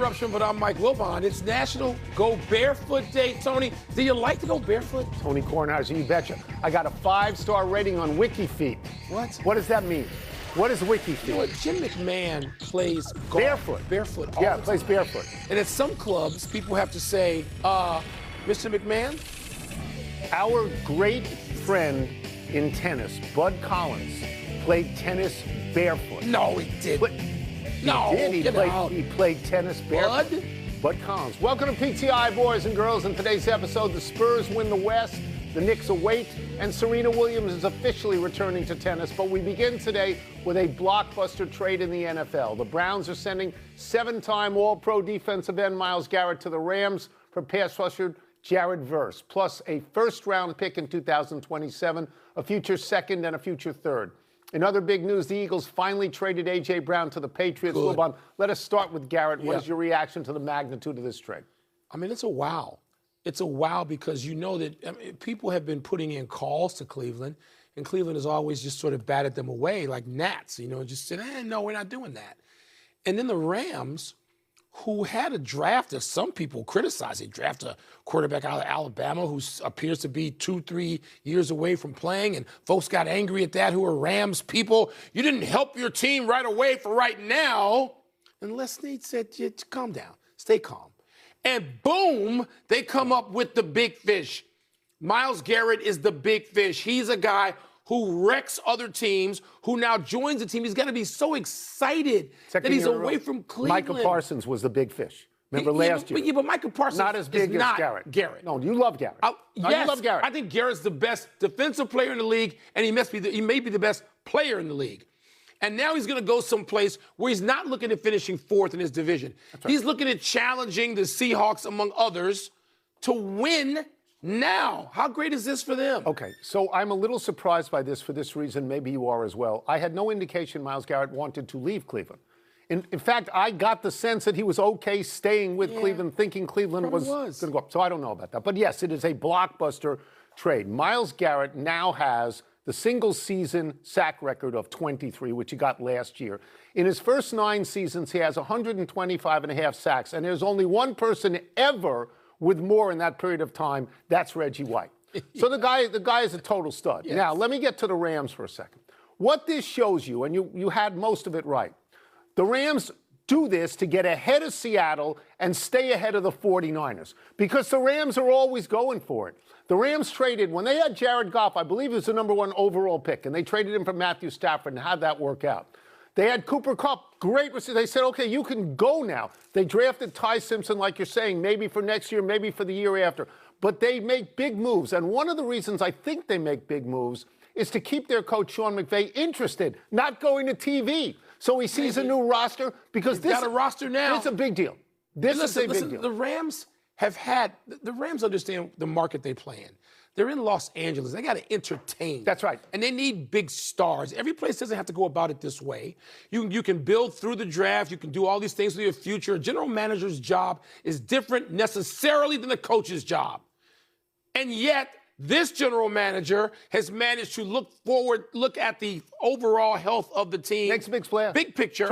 Interruption, but I'm Mike Wilbon. It's National Go Barefoot Day. Tony, do you like to go barefoot? Tony Kornheiser, you betcha. I got a 5-star rating on WikiFeet. What? What does that mean? What is WikiFeet? You know what? Jim McMahon plays golf. Barefoot. Barefoot. Yeah, plays barefoot. And at some clubs, people have to say, Mr. McMahon? Our great friend in tennis, Bud Collins, played tennis barefoot. No, he didn't. No, He played tennis barefoot. Bud Collins. Welcome to PTI, boys and girls. In today's episode, the Spurs win the West, the Knicks await, and Serena Williams is officially returning to tennis. But we begin today with a blockbuster trade in the NFL. The Browns are sending 7-time All-Pro defensive end Myles Garrett to the Rams for pass rusher Jared Verse, plus a first-round pick in 2027, a future second, and a future third. In other big news, the Eagles finally traded A.J. Brown to the Patriots. Wilbon, let us start with Garrett. What is your reaction to the magnitude of this trade? I mean, it's a wow. It's a wow because you know that people have been putting in calls to Cleveland, and Cleveland has always just sort of batted them away like gnats, just said, no, we're not doing that. And then the Rams, who had a draft that some people criticize. They draft a quarterback out of Alabama who appears to be 2-3 years away from playing, and folks got angry at that who are Rams people. You didn't help your team right away for right now. And Les Snead said, calm down, stay calm. And boom, they come up with the big fish. Myles Garrett is the big fish. He's a guy who wrecks other teams, who now joins the team. He's got to be so excited that he's away from Cleveland. Micah Parsons was the big fish. Remember last year? But Micah Parsons not as big as Garrett. No, you love Garrett. Yes, you love Garrett. I think Garrett's the best defensive player in the league, and he may be the best player in the league. And now he's going to go someplace where he's not looking at finishing fourth in his division. Right. He's looking at challenging the Seahawks, among others, to win now. How great is this for them? Okay, so I'm a little surprised by this for this reason. Maybe you are as well. I had no indication Myles Garrett wanted to leave Cleveland. In fact, I got the sense that he was okay staying with Cleveland, thinking Cleveland was going to go up. So I don't know about that. But yes, it is a blockbuster trade. Myles Garrett now has the single-season sack record of 23, which he got last year. In his first 9 seasons, he has 125.5 sacks, and there's only one person ever with more in that period of time. That's Reggie White. So the guy is a total stud. Yes. Now, let me get to the Rams for a second. What this shows you, and you had most of it right, the Rams do this to get ahead of Seattle and stay ahead of the 49ers because the Rams are always going for it. The Rams traded, when they had Jared Goff, I believe he was the #1 overall pick, and they traded him for Matthew Stafford, and how'd that work out? They had Cooper Kupp, great receiver. They said, okay, you can go now. They drafted Ty Simpson, like you're saying, maybe for next year, maybe for the year after. But they make big moves. And one of the reasons I think they make big moves is to keep their coach, Sean McVay, interested, not going to TV. So he sees a new roster because He's got a roster now. It's a big deal. This is a big deal. The Rams understand the market they play in. They're in Los Angeles. They got to entertain. That's right. And they need big stars. Every place doesn't have to go about it this way. You can build through the draft. You can do all these things with your future. A general manager's job is different necessarily than the coach's job. And yet, this general manager has managed to look at the overall health of the team. Next big player. Big picture.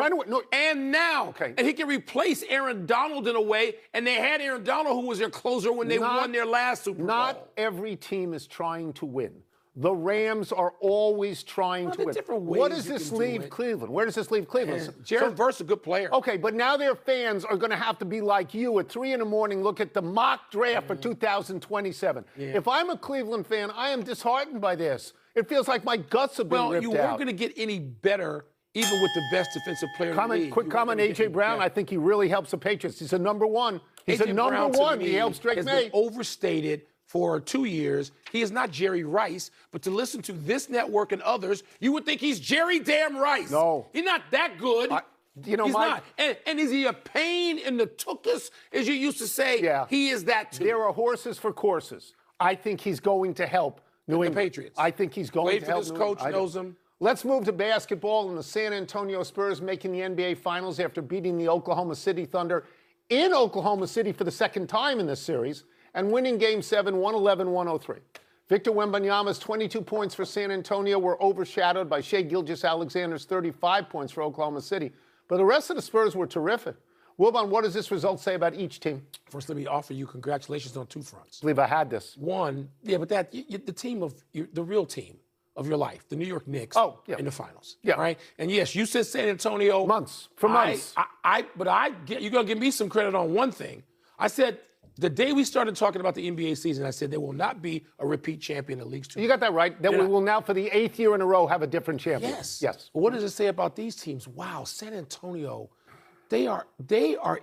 And now. And he can replace Aaron Donald in a way. And they had Aaron Donald, who was their closer when they won their last Super Bowl. Not every team is trying to win. The Rams are always trying to win. What does this leave Cleveland? Where does this leave Cleveland? Jared Verse, a good player. Okay, but now their fans are going to have to be like you at 3 a.m, look at the mock draft for 2027. If I'm a Cleveland fan, I am disheartened by this. It feels like my guts have been ripped out. You weren't going to get any better even with the best defensive player in the league. Quick comment, A.J. Brown. I think he really helps the Patriots. He's a #1. He's a #1. He helps Drake May. Been overstated for 2 years. He is not Jerry Rice, but to listen to this network and others, you would think he's Jerry damn Rice. No. He's not that good. He's Mike, not. And is he a pain in the tuchus, as you used to say? Yeah. He is that too. There are horses for courses. I think he's going to help New England. The Patriots. I think he's going to help this coach knows him. Let's move to basketball and the San Antonio Spurs making the NBA Finals after beating the Oklahoma City Thunder in Oklahoma City for the second time in this series and winning Game 7, 111-103. Victor Wembanyama's 22 points for San Antonio were overshadowed by Gilgeous-Alexander's 35 points for Oklahoma City. But the rest of the Spurs were terrific. Wilbon, what does this result say about each team? First, let me offer you congratulations on 2 fronts. I believe I had this. One, yeah, but the team of the real team of your life, the New York Knicks, in the finals. Yeah. Right. And yes, you said San Antonio. Months. You're gonna give me some credit on one thing. I said the day we started talking about the NBA season, I said there will not be a repeat champion in the league's You got that right. That we will now, for the 8th year in a row, have a different champion. Yes. Yes. Well, what does it say about these teams? Wow, San Antonio, they are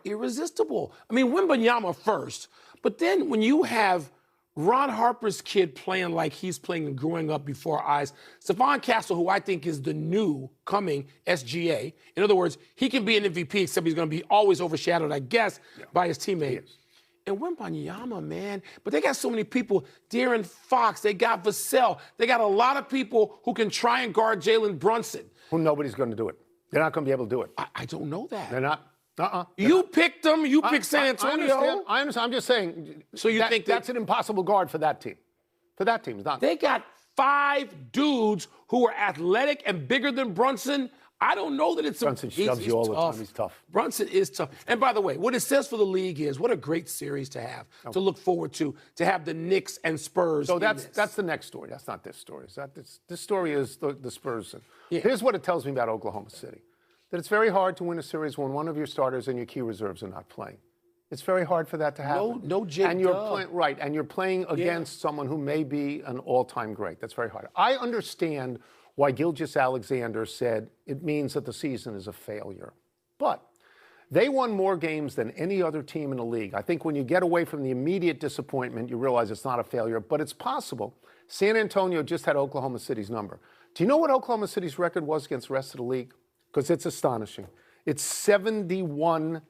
irresistible. I mean, Wembanyama first, but then when you have Ron Harper's kid playing like he's playing and growing up before our eyes, Stephon Castle, who I think is the new coming SGA. In other words, he can be an MVP, except he's going to be always overshadowed, I guess, by his teammate. And Wembanyama, man, but they got so many people. De'Aaron Fox, they got Vassell. They got a lot of people who can try and guard Jalen Brunson. Well, nobody's going to do it. They're not going to be able to do it. I don't know that. They're not. You picked them. You picked San Antonio. I understand. I'm just saying. So you think that's an impossible guard for that team? For that team, it's not. They got 5 dudes who are athletic and bigger than Brunson. I don't know that it's Brunson shoves you all the time. He's tough. Brunson is tough. And by the way, what it says for the league is what a great series to have, to look forward to have the Knicks and Spurs. So that's the next story. That's not this story. This story is the Spurs. Yeah. Here's what it tells me about Oklahoma City. That it's very hard to win a series when one of your starters and your key reserves are not playing. It's very hard for that to happen. No J-Dub. And you're playing against someone who may be an all-time great. That's very hard. I understand why Gilgeous-Alexander said it means that the season is a failure. But they won more games than any other team in the league. I think when you get away from the immediate disappointment, you realize it's not a failure, but it's possible. San Antonio just had Oklahoma City's number. Do you know what Oklahoma City's record was against the rest of the league? Because it's astonishing. It's 71-14,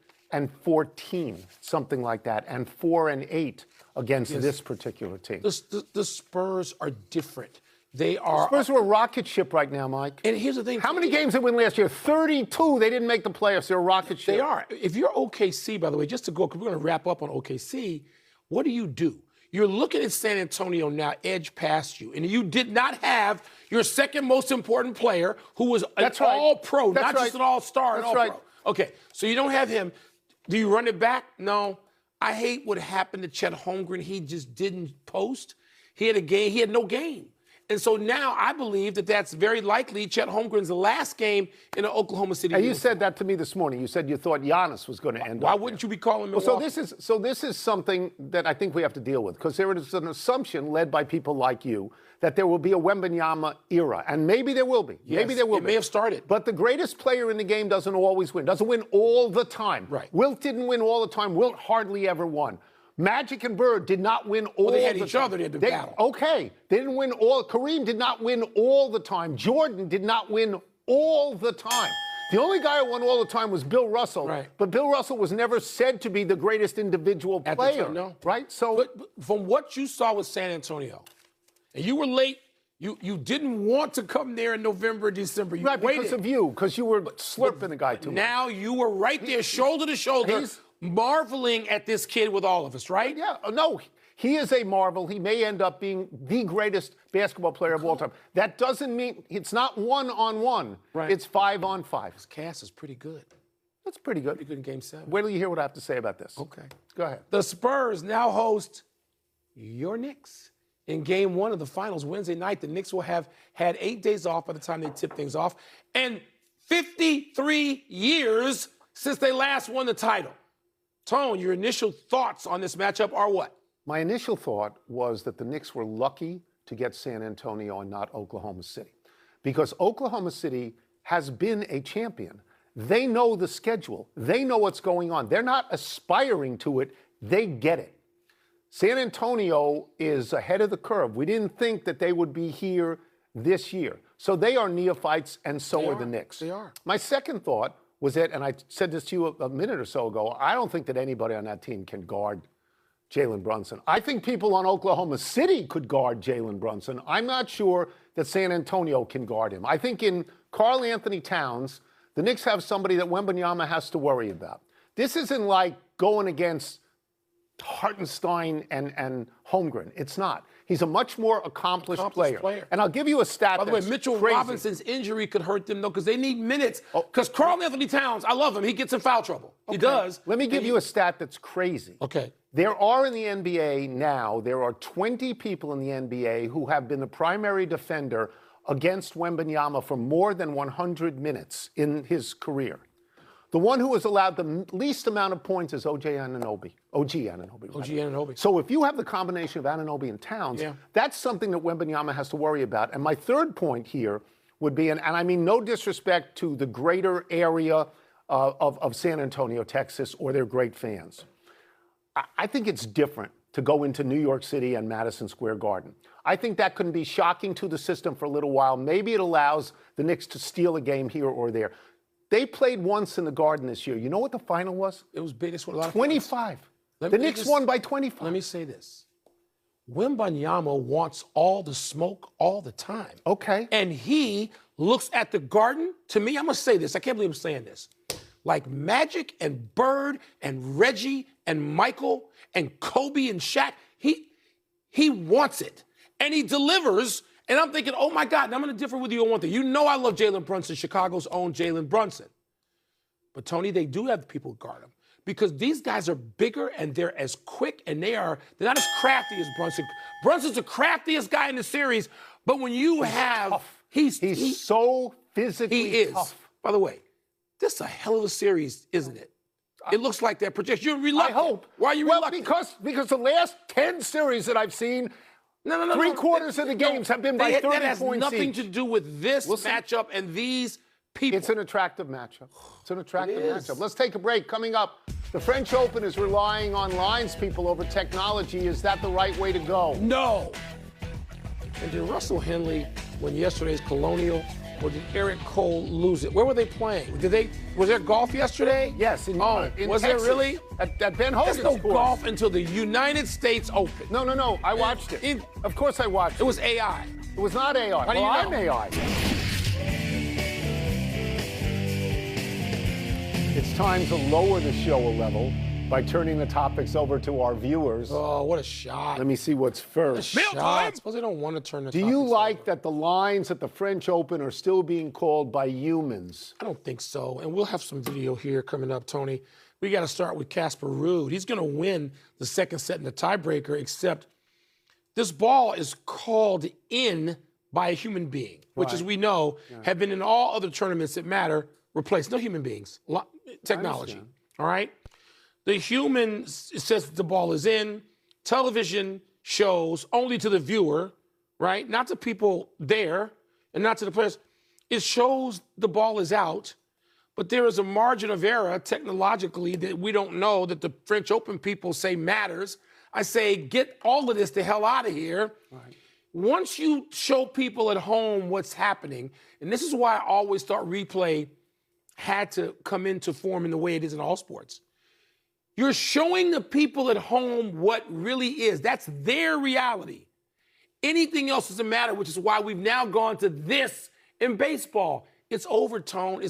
something like that, and 4-8 against this particular team. The Spurs are different. They are. Spurs are a rocket ship right now, Mike. And here's the thing. How many games they win last year? 32. They didn't make the playoffs. They're a rocket ship. They are. If you're OKC, by the way, just to go, because we're going to wrap up on OKC, what do? You're looking at San Antonio now edge past you, and you did not have your second most important player, who was an all-pro, not just an all-star, an all-pro. Okay, so you don't have him. Do you run it back? No. I hate what happened to Chet Holmgren. He just didn't post. He had a game. He had no game. And so now I believe that that's very likely Chet Holmgren's last game in an Oklahoma City. And you said that to me this morning. You said you thought Giannis was going to end up. Why wouldn't you be calling Milwaukee? So this is something that I think we have to deal with, because there is an assumption led by people like you that there will be a Wembanyama era, and maybe there will be. Yes, maybe there will be. It may have started. But the greatest player in the game doesn't always win. Doesn't win all the time. Right. Wilt didn't win all the time. Wilt hardly ever won. Magic and Bird did not win all the time. They had each other. They had to battle. Okay. They didn't win all. Kareem did not win all the time. Jordan did not win all the time. The only guy who won all the time was Bill Russell. Right. But Bill Russell was never said to be the greatest individual player. No. Right? So, but from what you saw with San Antonio, and you were late, you didn't want to come there in November, December. You waited. Because of you, because you were slurping the guy too much. Now you were right there, shoulder to shoulder, marveling at this kid with all of us, right? Yeah. No, he is a marvel. He may end up being the greatest basketball player of all time. That doesn't mean it's not 1-on-1. Right. It's 5-on-5. His cast is pretty good. That's pretty good. Pretty good in Game 7. Wait till you hear what I have to say about this. Okay. Go ahead. The Spurs now host your Knicks in Game 1 of the finals Wednesday night. The Knicks will have had 8 days off by the time they tip things off, and 53 years since they last won the title. Tone, your initial thoughts on this matchup are what? My initial thought was that the Knicks were lucky to get San Antonio and not Oklahoma City, because Oklahoma City has been a champion. They know the schedule. They know what's going on. They're not aspiring to it. They get it. San Antonio is ahead of the curve. We didn't think that they would be here this year. So they are neophytes, and so are the Knicks. They are. My second thought was that, and I said this to you a minute or so ago, I don't think that anybody on that team can guard Jalen Brunson. I think people on Oklahoma City could guard Jalen Brunson. I'm not sure that San Antonio can guard him. I think in Karl Anthony Towns, the Knicks have somebody that Wembanyama has to worry about. This isn't like going against Hartenstein and Holmgren. It's not. He's a much more accomplished player. And I'll give you a stat. By the way, Mitchell Robinson's injury could hurt them, though, because they need minutes. Because Karl Anthony Towns, I love him. He gets in foul trouble. He does. Let me give you a stat that's crazy. Okay. There are in the NBA now, there are 20 people in the NBA who have been the primary defender against Wembanyama for more than 100 minutes in his career. The one who has allowed the least amount of points is OG Anunoby. So if you have the combination of Anunoby and Towns, that's something that Wembanyama has to worry about. And my third point here would be, and I mean no disrespect to the greater area of San Antonio, Texas, or their great fans. I think it's different to go into New York City and Madison Square Garden. I think that can be shocking to the system for a little while. Maybe it allows the Knicks to steal a game here or there. They played once in the Garden this year. You know what the final was? It was big. 25. The Knicks won by 25. Let me say this. Wembanyama wants all the smoke all the time. Okay. And he looks at the Garden. To me, I'm going to say this. I can't believe I'm saying this. Like Magic and Bird and Reggie and Michael and Kobe and Shaq, he wants it. And he delivers. And I'm thinking, oh, my God, and I'm going to differ with you on one thing. You know I love Jalen Brunson, Chicago's own Jalen Brunson. But, Tony, they do have the people who guard him. Because these guys are bigger and they're as quick and they're not as crafty as Brunson. Brunson's the craftiest guy in the series. But when you have... Tough. He's so physically tough. By the way, this is a hell of a series, isn't it? It looks like that projection. You're reluctant. I hope. Why are you reluctant? Because the last 10 series that I've seen... No. Three-quarters of the games have been by 30 points each. That has nothing to do with this matchup and these people. It's an attractive matchup. Let's take a break. Coming up, the French Open is relying on lines people over technology. Is that the right way to go? No. And did Russell Henley win yesterday's Colonial, or did Eric Cole lose it? Where were they playing? Was there golf yesterday? Yes. In was Texas, there really? At Ben Hogan's There's no course. golf until the United States Open. No. I watched it. Of course I watched it. It was AI. It was not AI. How do you know? I'm AI. It's time to lower the show a level by turning the topics over to our viewers. Oh, what a shot. Let me see what's first. I suppose they don't want to turn the topics over. Do you like that the lines at the French Open are still being called by humans? I don't think so. And we'll have some video here coming up, Tony. We got to start with Casper Ruud. He's going to win the second set in the tiebreaker, except this ball is called in by a human being, which, as we know, have been in all other tournaments that matter, replaced. No human beings. Technology. All right? The human says the ball is in. Television shows only to the viewer, right? Not to people there and not to the players. It shows the ball is out, but there is a margin of error technologically that we don't know that the French Open people say matters. I say, get all of this the hell out of here. Right. Once you show people at home what's happening, and this is why I always thought replay had to come into form in the way it is in all sports. You're showing the people at home what really is. That's their reality. Anything else doesn't matter, which is why we've now gone to this in baseball. It's overtone.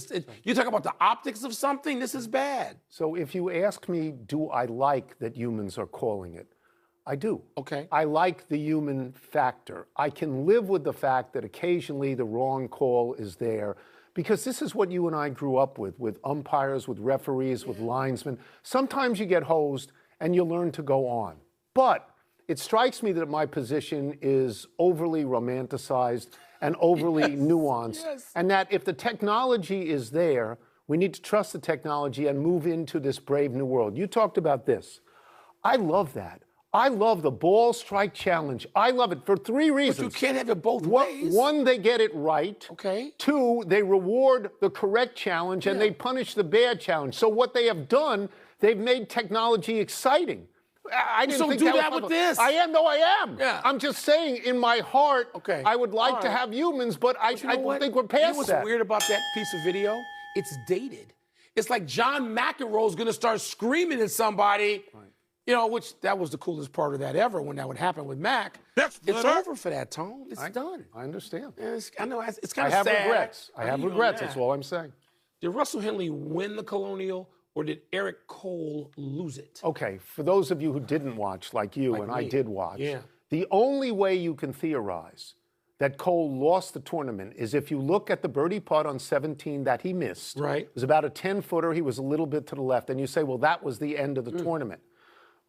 You talk about the optics of something, this is bad. So if you ask me, do I like that humans are calling it? I do. Okay. I like the human factor. I can live with the fact that occasionally the wrong call is there, because this is what you and I grew up with umpires, with referees, with linesmen. Sometimes you get hosed and you learn to go on. But it strikes me that my position is overly romanticized and overly nuanced, and that if the technology is there, we need to trust the technology and move into this brave new world. You talked about this. I love that. I love the ball strike challenge. I love it for three reasons. But you can't have it both ways. One, they get it right. Okay. Two, they reward the correct challenge and they punish the bad challenge. So what they have done, they've made technology exciting. I didn't think do that with this. I am. Yeah. I'm just saying, in my heart, I would like to have humans, but I think we're past that. You know what's weird about that piece of video? It's dated. It's like John McEnroe's going to start screaming at somebody. Right. You know, which that was the coolest part of that ever when that would happen with Mac. It's over for that, Tone. It's done. I understand. I know it's kind of sad. I have regrets. That's all I'm saying. Did Russell Henley win the Colonial, or did Eric Cole lose it? Okay, for those of you who didn't watch, like you, Like and me. I did watch, Yeah. the only way you can theorize that Cole lost the tournament is if you look at the birdie putt on 17 that he missed. Right. It was about a 10-footer. He was a little bit to the left. And you say, well, that was the end of the tournament.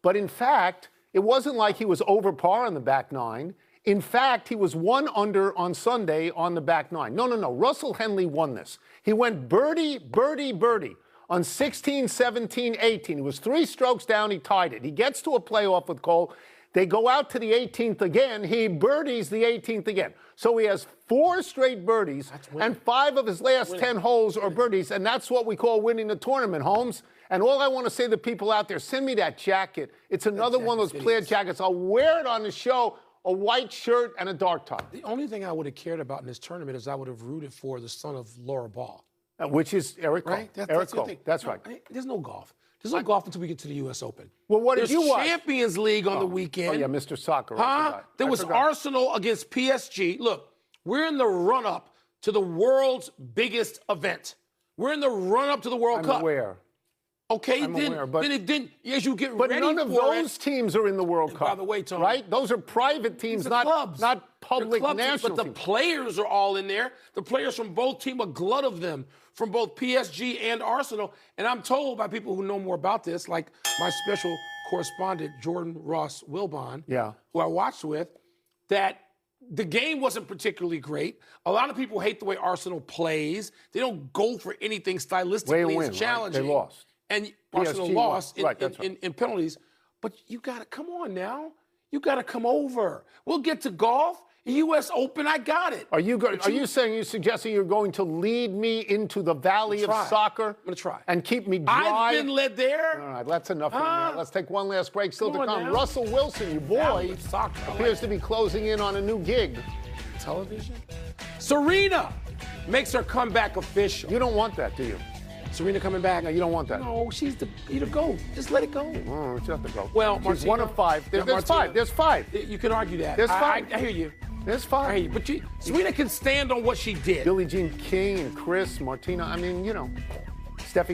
But in fact, it wasn't like he was over par on the back nine. In fact, he was 1 under on Sunday on the back nine. No. Russell Henley won this. He went birdie, birdie, birdie on 16, 17, 18. He was 3 strokes down. He tied it. He gets to a playoff with Cole. They go out to the 18th again. He birdies the 18th again. So he has 4 straight birdies, and 5 of his last 10 holes are birdies, and that's what we call winning the tournament, Holmes. And all I want to say to people out there, send me that jacket. It's another one of those plaid jackets. I'll wear it on the show, a white shirt and a dark tie. The only thing I would have cared about in this tournament is I would have rooted for the son of Laura Ball. Which is Eric Cole. Right? Eric Cole. That's No, right. There's no golf. There's no golf until we get to the U.S. Open. Well, what did you watch? There's Champions League on the weekend. Oh, yeah, Mr. Soccer. There was Arsenal against PSG. Look, we're in the run-up to the world's biggest event. We're in the run-up to the World Cup. I'm aware. Okay, I'm then, aware, but, then it didn't. As you get but ready none of for those teams are in the World Cup. By the way, Tom, right? Those are private teams, not clubs. not public clubs, national but the teams. players are all in there. The players from both teams, a glut of them, from both PSG and Arsenal. And I'm told by people who know more about this, like my special correspondent, Jordan Ross Wilbon, who I watched with, that the game wasn't particularly great. A lot of people hate the way Arsenal plays. They don't go for anything stylistically. Win, it's challenging. Right? They lost. And Arsenal PSG lost in penalties. But you got to come on now. You got to come over. We'll get to golf. U.S. Open, I got it. Are you suggesting you're going to lead me into the valley of soccer? I'm going to try. And keep me dry? I've been led there. All right, that's enough. Let's take one last break. Still to come. Now. Russell Wilson, your boy, appears to be closing in on a new gig. Television? Serena makes her comeback official. You don't want that, do you? Serena coming back? No, you don't want that. No, she's the GOAT. Just let it go. Oh, it's not the GOAT. Well, she's Martina, one of 5. There's 5. There's 5. You can argue that. There's 5. I hear you. There's 5. I hear you. But Serena can stand on what she did. Billie Jean King and Chris, Martina. I mean, you know.